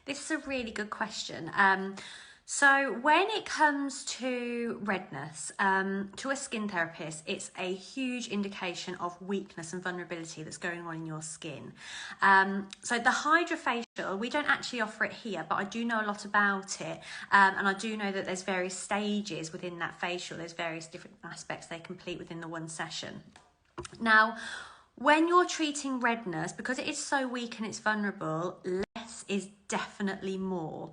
This is a really good question. So when it comes to redness, to a skin therapist, it's a huge indication of weakness and vulnerability that's going on in your skin. So the HydraFacial, we don't actually offer it here, but I do know a lot about it. And I do know that there's various stages within that facial. There's various different aspects they complete within the one session. Now, when you're treating redness, because it is so weak and it's vulnerable, less is definitely more.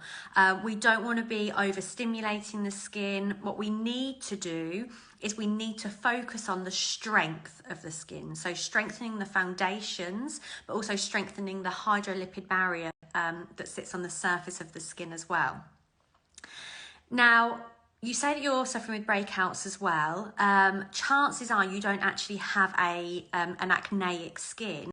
We don't want to be overstimulating the skin. What we need to do is we need to focus on the strength of the skin. So strengthening the foundations, but also strengthening the hydrolipid barrier that sits on the surface of the skin as well. Now, you say that you're suffering with breakouts as well. Chances are you don't actually have an acneic skin.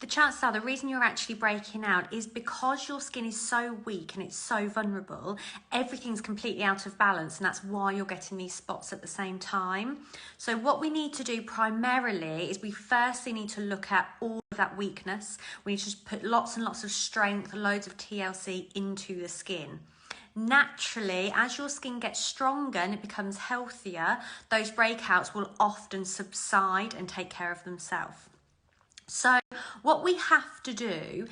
The chances are the reason you're actually breaking out is because your skin is so weak and it's so vulnerable, everything's completely out of balance, and that's why you're getting these spots at the same time. So what we need to do primarily is we firstly need to look at all of that weakness. We need to just put lots and lots of strength, loads of TLC into the skin. Naturally, as your skin gets stronger and it becomes healthier, those breakouts will often subside and take care of themselves. So what we have to do,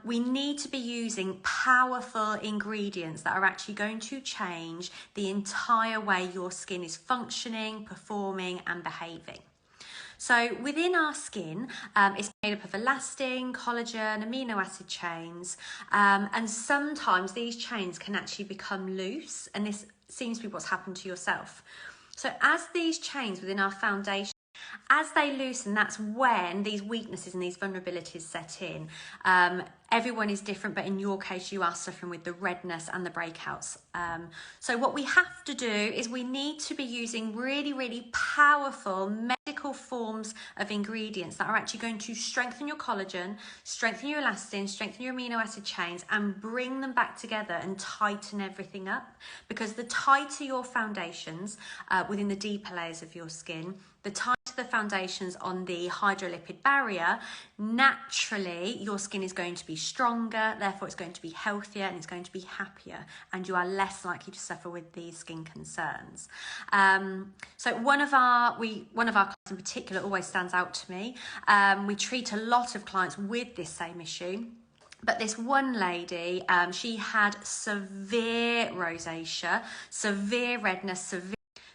we need to be using powerful ingredients that are actually going to change the entire way your skin is functioning, performing and behaving. So within our skin, it's made up of elastin, collagen, amino acid chains, and sometimes these chains can actually become loose, and this seems to be what's happened to yourself. So as these chains within our foundation, as they loosen, that's when these weaknesses and these vulnerabilities set in. Everyone is different, but in your case, you are suffering with the redness and the breakouts. So what we have to do is we need to be using really, really powerful medical forms of ingredients that are actually going to strengthen your collagen, strengthen your elastin, strengthen your amino acid chains, and bring them back together and tighten everything up. Because the tighter your foundations within the deeper layers of your skin, the tighter the foundations on the hydrolipid barrier, naturally your skin is going to be stronger, therefore it's going to be healthier and it's going to be happier, and you are less likely to suffer with these skin concerns. So one of our clients in particular always stands out to me. We treat a lot of clients with this same issue. But this one lady, she had severe rosacea, severe redness,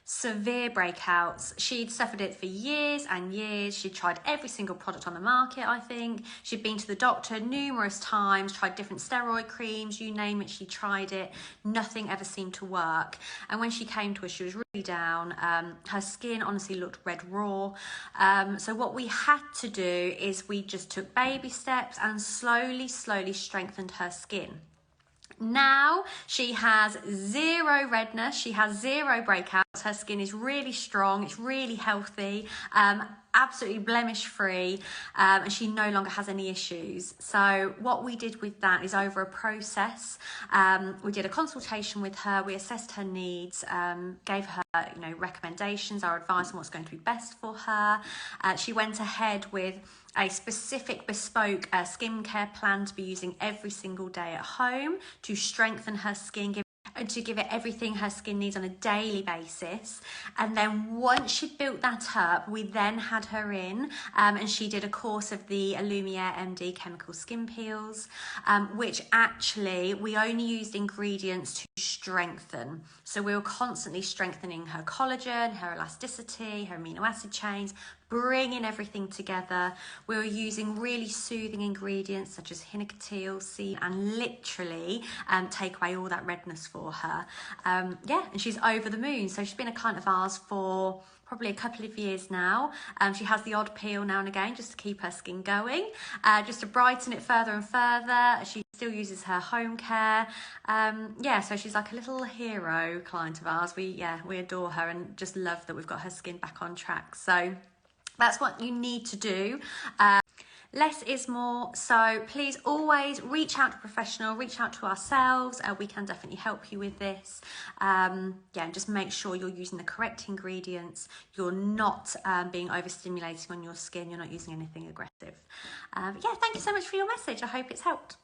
severe breakouts. She'd suffered it for years and years. She'd tried every single product on the market, I think. She'd been to the doctor numerous times, tried different steroid creams, you name it, she tried it. Nothing ever seemed to work. And when she came to us, she was really down. Her skin honestly looked red raw. So what we had to do is we just took baby steps and slowly strengthened her skin. Now she has zero redness, she has zero breakouts, her skin is really strong, it's really healthy, absolutely blemish free, and she no longer has any issues. So what we did with that is over a process. We did a consultation with her, we assessed her needs, gave her recommendations, our advice on what's going to be best for her. She went ahead with a specific bespoke skincare plan to be using every single day at home to strengthen her skin, to give it everything her skin needs on a daily basis. And then once she'd built that up, we then had her in and she did a course of the Lumiere MD chemical skin peels, which actually we only used ingredients to strengthen. So we were constantly strengthening her collagen, her elasticity, her amino acid chains, bringing everything together. We were using really soothing ingredients such as hinacatil, sea, and literally take away all that redness for her. And she's over the moon. So she's been a client of ours for probably a couple of years now. She has the odd peel now and again just to keep her skin going, just to brighten it further and further. She still uses her home care. So she's like a little hero client of ours. We adore her and just love that we've got her skin back on track. So that's what you need to do. Less is more, so please always reach out to a professional, reach out to ourselves. We can definitely help you with this. And just make sure you're using the correct ingredients. You're not being overstimulating on your skin. You're not using anything aggressive. Thank you so much for your message. I hope it's helped.